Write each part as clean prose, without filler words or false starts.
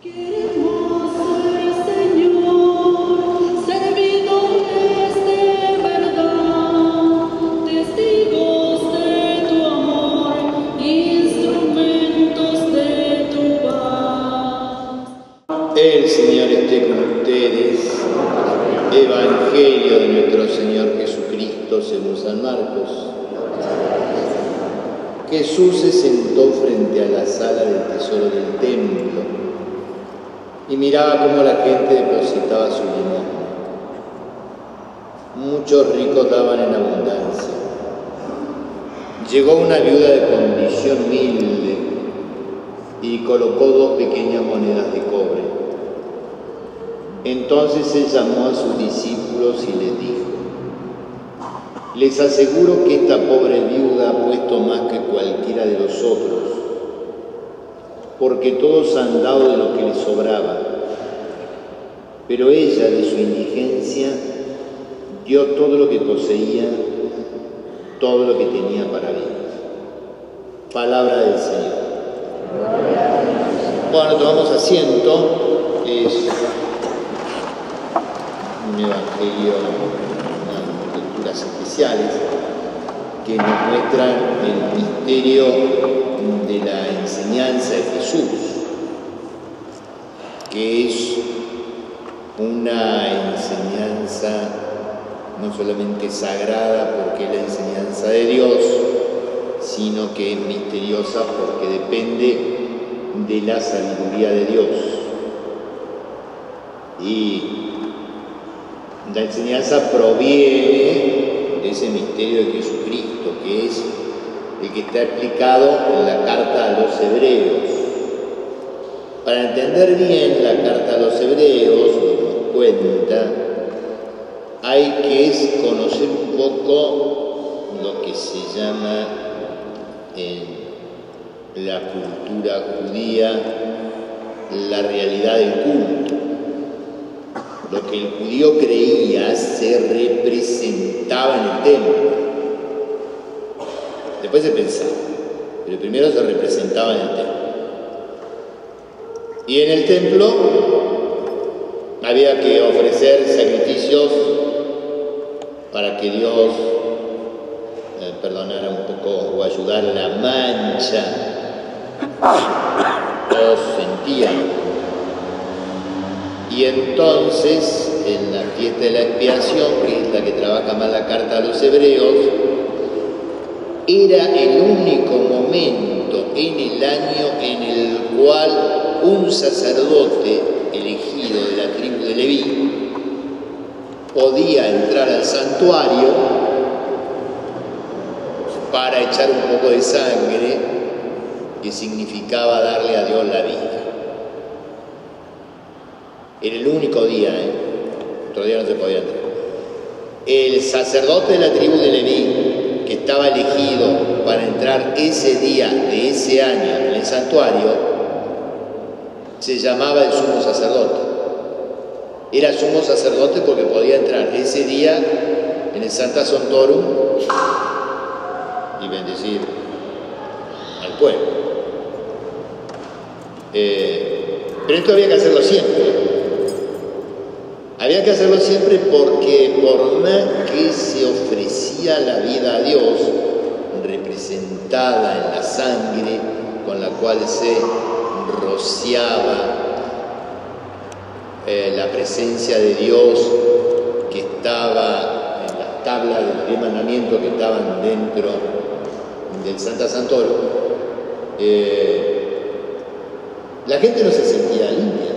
El Señor esté con ustedes. Evangelio de nuestro Señor Jesucristo según San Marcos. Jesús se sentó frente a la sala del tesoro del templo y miraba cómo la gente depositaba su limosna. Muchos ricos daban en abundancia. Llegó una viuda de condición humilde y colocó 2 pequeñas monedas de cobre. Entonces él llamó a sus discípulos y les dijo: les aseguro que esta pobre viuda ha puesto más que cualquiera de los otros, porque todos han dado de lo que les sobraba, pero ella, de su indigencia, dio todo lo que poseía, todo lo que tenía para vivir. Palabra del Señor. Bueno, tomamos asiento. Es un evangelio, unas lecturas especiales que nos muestran el misterio de la enseñanza de Jesús, que es una enseñanza no solamente sagrada porque es la enseñanza de Dios, sino que es misteriosa porque depende de la sabiduría de Dios. Y la enseñanza proviene de ese misterio de Jesucristo, que es el que está explicado en la carta a los Hebreos. Para entender bien la carta a los Hebreos, nos cuenta, hay que conocer un poco lo que se llama en la cultura judía la realidad del culto. Lo que el judío creía se representaba en el templo. Después se pensaba, pero primero se representaba en el templo. Y en el templo había que ofrecer sacrificios para que Dios perdonara un poco o ayudara la mancha. Todos sentían. Y entonces, en la fiesta de la expiación, que es la que trabaja más la carta a los Hebreos, era el único momento en el año en el cual un sacerdote elegido de la tribu de Leví podía entrar al santuario para echar un poco de sangre, que significaba darle a Dios la vida. Era el único día, otro día no se podía entrar. El sacerdote de la tribu de Leví, que estaba elegido para entrar ese día de ese año en el santuario, se llamaba el sumo sacerdote. Era sumo sacerdote porque podía entrar ese día en el Sancta Sanctorum y bendecir al pueblo. Pero esto había que hacerlo siempre. Había que hacerlo siempre porque por más que se ofrecía la vida a Dios, representada en la sangre con la cual se rociaba la presencia de Dios que estaba en las tablas del 10 mandamientos que estaban dentro del Sancta Sanctorum, la gente no se sentía limpia.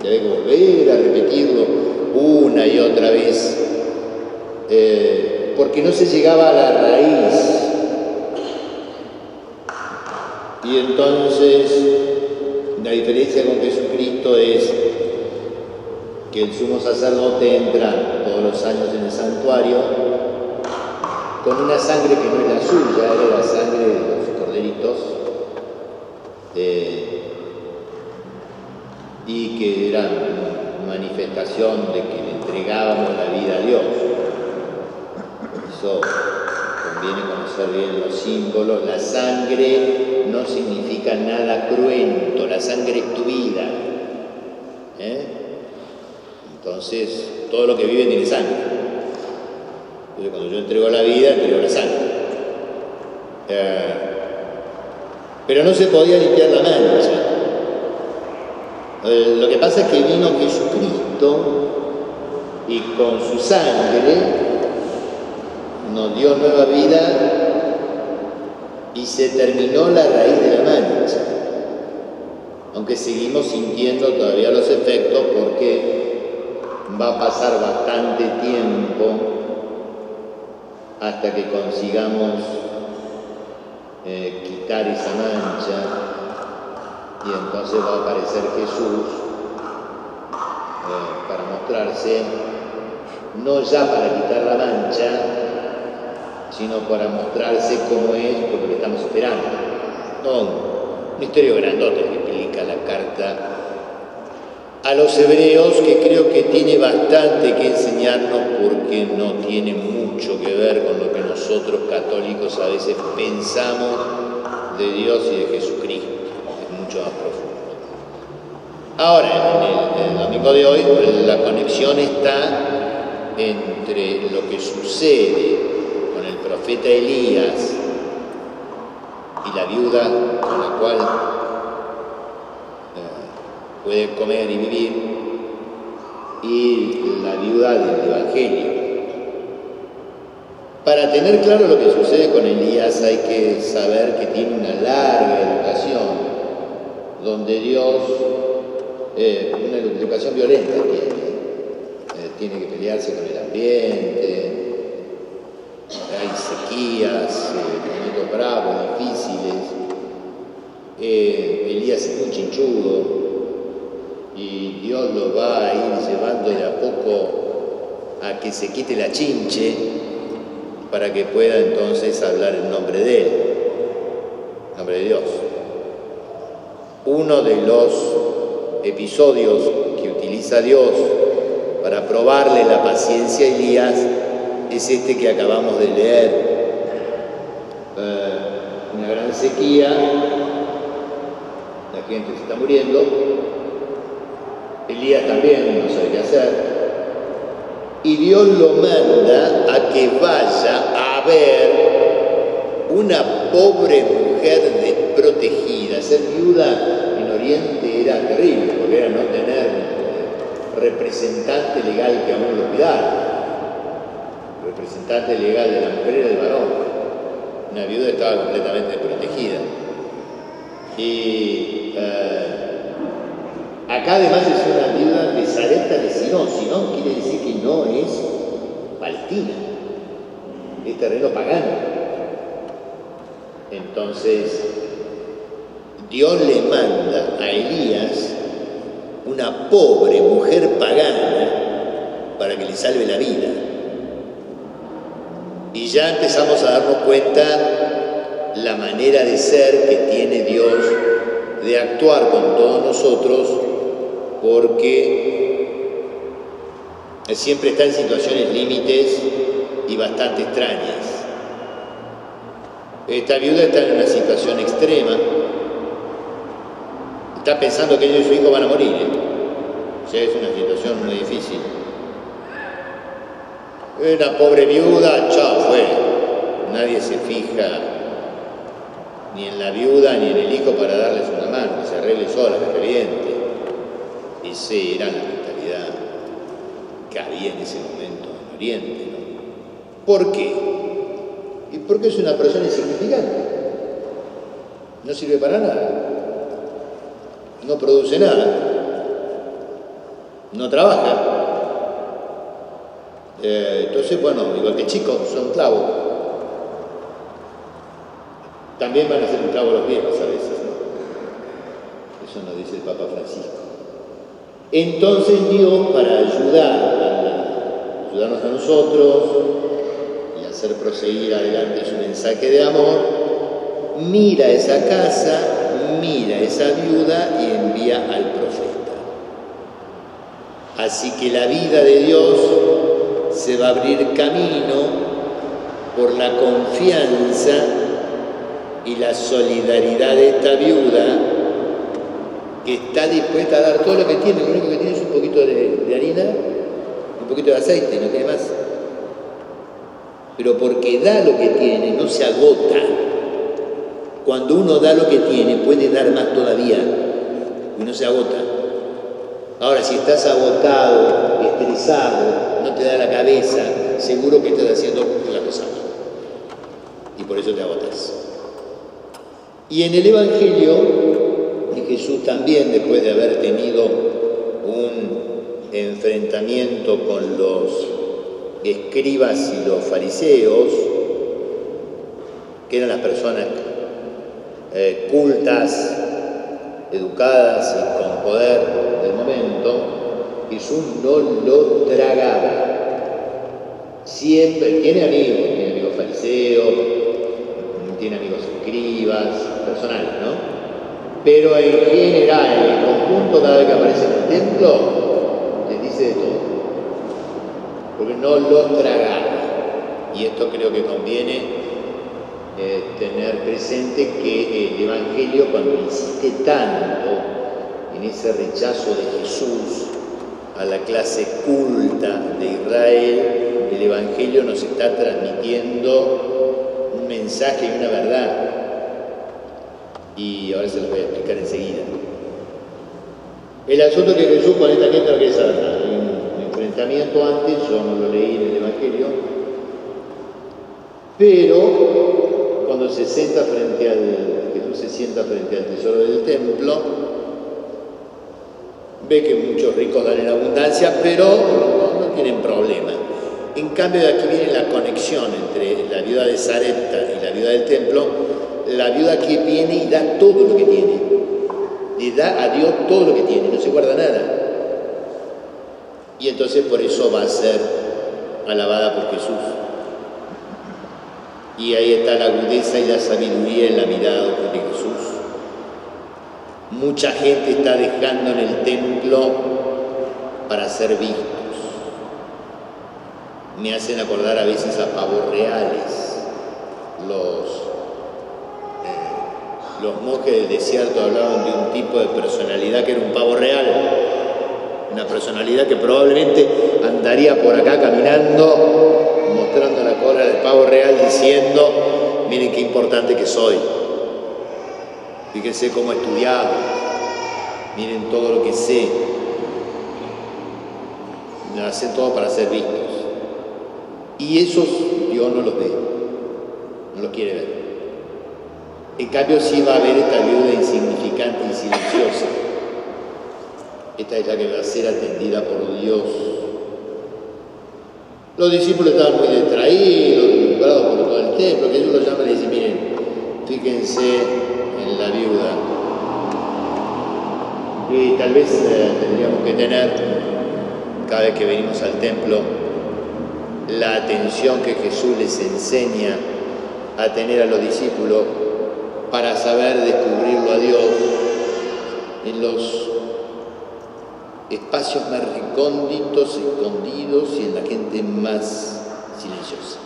Y había que volver a repetirlo una y otra vez, porque no se llegaba a la raíz. Y entonces la diferencia con Jesucristo es que el sumo sacerdote entra todos los años en el santuario con una sangre que no es la suya, era la sangre de los corderitos, y que era manifestación de que le entregábamos la vida a Dios. Eso conviene conocerlo. conocer bien los símbolos. La sangre no significa nada cruento, la sangre es tu vida. Entonces, todo lo que vive tiene sangre. Entonces, cuando yo entrego la vida, entrego la sangre. Pero no se podía limpiar la mancha. Lo que pasa es que vino Jesucristo y con su sangre nos dio nueva vida y se terminó la raíz de la mancha. Aunque seguimos sintiendo todavía los efectos porque va a pasar bastante tiempo hasta que consigamos quitar esa mancha, y entonces va a aparecer Jesús para mostrarse, no ya para quitar la mancha, sino para mostrarse cómo es, porque lo estamos esperando. Un misterio grandote que explica la carta a los hebreos, que creo que tiene bastante que enseñarnos porque no tiene mucho que ver con lo que nosotros católicos a veces pensamos de Dios y de Jesucristo. Es mucho más profundo. Ahora, en el domingo de hoy, la conexión está entre lo que sucede con el profeta Elías y la viuda con la cual puede comer y vivir, y la viuda del Evangelio. Para tener claro lo que sucede con Elías hay que saber que tiene una larga educación, donde Dios, una educación violenta tiene que pelearse con el ambiente, hay sequías, momentos bravos, difíciles. Elías es muy chinchudo y Dios lo va a ir llevando de a poco a que se quite la chinche para que pueda entonces hablar en nombre de Él, en nombre de Dios. Uno de los episodios que utiliza Dios para probarle la paciencia a Elías es este que acabamos de leer. Una gran sequía, la gente se está muriendo, Elías también no sabe qué hacer, y Dios lo manda a que vaya a ver una pobre mujer desprotegida. Ser viuda en Oriente era terrible, porque era no tener representante legal que aún lo cuidara. El representante legal de la mujer era el varón. Una viuda estaba completamente desprotegida. Y acá además es una viuda de Sarepta de Sidón. Sidón quiere decir que no es Palestina, es terreno pagano. Entonces Dios le manda a Elías una pobre mujer pagana para que le salve la vida. Y ya empezamos a darnos cuenta la manera de ser que tiene Dios de actuar con todos nosotros, porque siempre está en situaciones límites y bastante extrañas. Esta viuda está en una situación extrema, está pensando que ella y su hijo van a morir, O sea, es una situación muy difícil. Una pobre viuda, chao, fue. Nadie se fija ni en la viuda ni en el hijo para darles una mano, que se arregle sola, que reviente. Y sí, era la mentalidad que había en ese momento en Oriente, ¿no? ¿Por qué? Y porque es una persona insignificante. No sirve para nada. No produce nada. No trabaja. Entonces, bueno, igual que chicos, son clavos. También van a ser un clavo los viejos a veces, ¿no? Eso nos dice el Papa Francisco. Entonces Dios, para ayudarnos a nosotros y hacer proseguir adelante su mensaje de amor, mira esa casa, mira esa viuda y envía al profeta. Así que la vida de Dios se va a abrir camino por la confianza y la solidaridad de esta viuda, que está dispuesta a dar todo lo que tiene. Lo único que tiene es un poquito de harina, un poquito de aceite, no tiene más. Pero porque da lo que tiene, no se agota. Cuando uno da lo que tiene, puede dar más todavía, y no se agota. Ahora, si estás agotado, estresado, no te da la cabeza, seguro que estás haciendo la cosa mal. Y por eso te agotas. Y en el Evangelio, Jesús también, después de haber tenido un enfrentamiento con los escribas y los fariseos, que eran las personas cultas, educadas y con poder del momento, Jesús no lo tragaba. Siempre tiene amigos fariseos, tiene amigos escribas, personales, ¿no? Pero en general, en el conjunto, cada vez que aparece en el templo, les dice de todo. Porque no lo tragaba. Y esto creo que conviene tener presente que el Evangelio, cuando insiste tanto en ese rechazo de Jesús a la clase culta de Israel, el Evangelio nos está transmitiendo un mensaje y una verdad. Y ahora se los voy a explicar enseguida. El asunto que Jesús con esta gente no quiere saber nada. Hay un enfrentamiento antes, yo no lo leí en el Evangelio, pero cuando Jesús se sienta frente al tesoro del templo, ve que muchos ricos dan en abundancia, pero no tienen problema. En cambio, de aquí viene la conexión entre la viuda de Sarepta y la viuda del templo. La viuda que viene y da todo lo que tiene, le da a Dios todo lo que tiene, no se guarda nada. Y entonces por eso va a ser alabada por Jesús. Y ahí está la agudeza y la sabiduría en la mirada de Jesús. Mucha gente está dejando en el templo para ser vistos. Me hacen acordar a veces a pavos reales. Los monjes del desierto hablaban de un tipo de personalidad que era un pavo real, una personalidad que probablemente andaría por acá caminando, mostrando la cola del pavo real, diciendo: miren qué importante que soy, fíjense cómo he estudiado, miren todo lo que sé. Lo hacen todo para ser vistos. Y esos Dios no los ve, no los quiere ver. En cambio, sí va a haber esta viuda insignificante y silenciosa. Esta es la que va a ser atendida por Dios. Los discípulos estaban muy distraídos, preocupados por todo el templo, que Jesús los llama y les dice: miren, fíjense en la viuda. Y tal vez tendríamos que tener, cada vez que venimos al templo, la atención que Jesús les enseña a tener a los discípulos, para saber descubrirlo a Dios en los espacios más recónditos, escondidos y en la gente más silenciosa.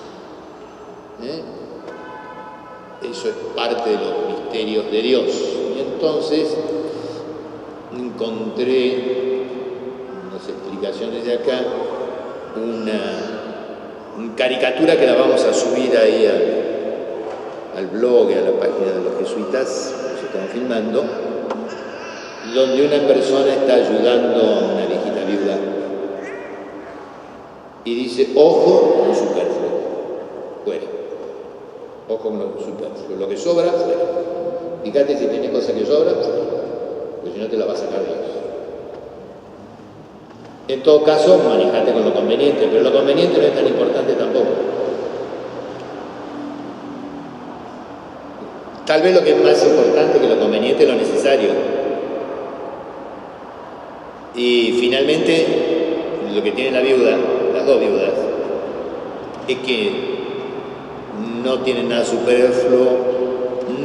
Eso es parte de los misterios de Dios. Y entonces encontré unas explicaciones de acá, una caricatura que la vamos a subir ahí al blog y a la página de los jesuitas, que se están filmando, donde una persona está ayudando a una viejita viuda y dice: ojo con lo superfluo, fuera. Ojo con lo superfluo, lo que sobra, fuera. Fíjate si tiene cosas que sobran, fuera, porque si no te la va a sacar Dios. En todo caso, manejate con lo conveniente, pero lo conveniente no es tan importante tampoco. Tal vez lo que es más importante que lo conveniente es lo necesario. Y finalmente, lo que tiene la viuda, las dos viudas, es que no tienen nada superfluo,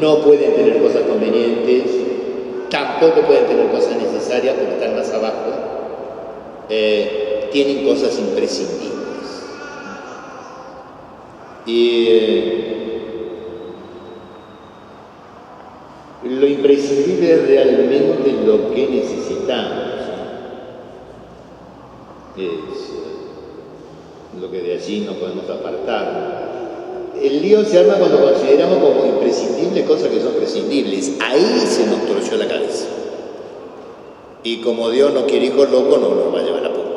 no pueden tener cosas convenientes, tampoco pueden tener cosas necesarias porque están más abajo, tienen cosas imprescindibles. Y lo imprescindible es realmente lo que necesitamos. Es lo que de allí no podemos apartar. El lío se arma cuando consideramos como imprescindibles cosas que son prescindibles. Ahí se nos torció la cabeza. Y como Dios no quiere hijos locos, no nos va a llevar a punta.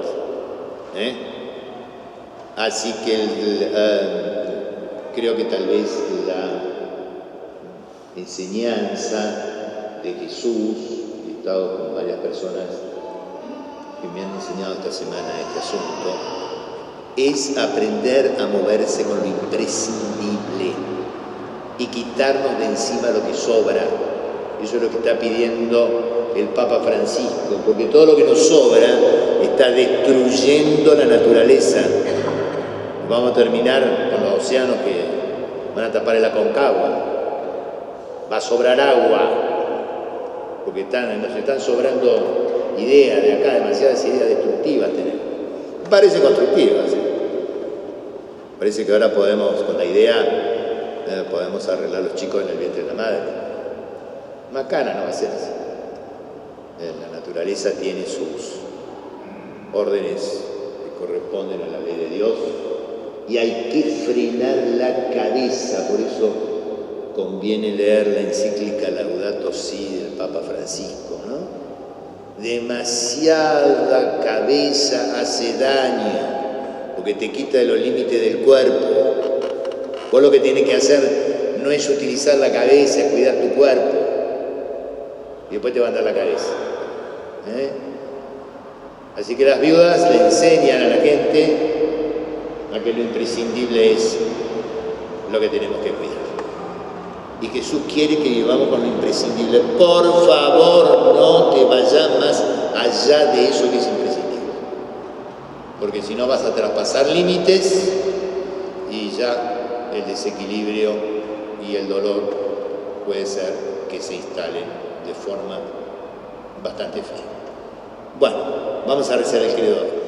Así que creo que tal vez la enseñanza de Jesús, he estado con varias personas que me han enseñado esta semana este asunto, es aprender a moverse con lo imprescindible y quitarnos de encima lo que sobra. Eso es lo que está pidiendo el Papa Francisco, porque todo lo que nos sobra está destruyendo la naturaleza. Vamos a terminar con los océanos que van a tapar el Aconcagua. Va a sobrar agua, porque nos están sobrando ideas de acá, demasiadas ideas destructivas tenemos. Parece constructivas, ¿sí? Parece que ahora podemos, con la idea, podemos arreglar a los chicos en el vientre de la madre. Macana no va a ser así. La naturaleza tiene sus órdenes que corresponden a la ley de Dios y hay que frenar la cabeza. Por eso conviene leer la encíclica Laudato Si del Papa Francisco, ¿no? Demasiada cabeza hace daño, porque te quita de los límites del cuerpo. Vos lo que tienes que hacer no es utilizar la cabeza, es cuidar tu cuerpo. Y después te va a andar la cabeza. Así que las viudas le enseñan a la gente a que lo imprescindible es lo que tenemos que cuidar. Y Jesús quiere que vivamos con lo imprescindible. Por favor, no te vayas más allá de eso que es imprescindible. Porque si no vas a traspasar límites y ya el desequilibrio y el dolor puede ser que se instalen de forma bastante fea. Bueno, vamos a rezar el credo.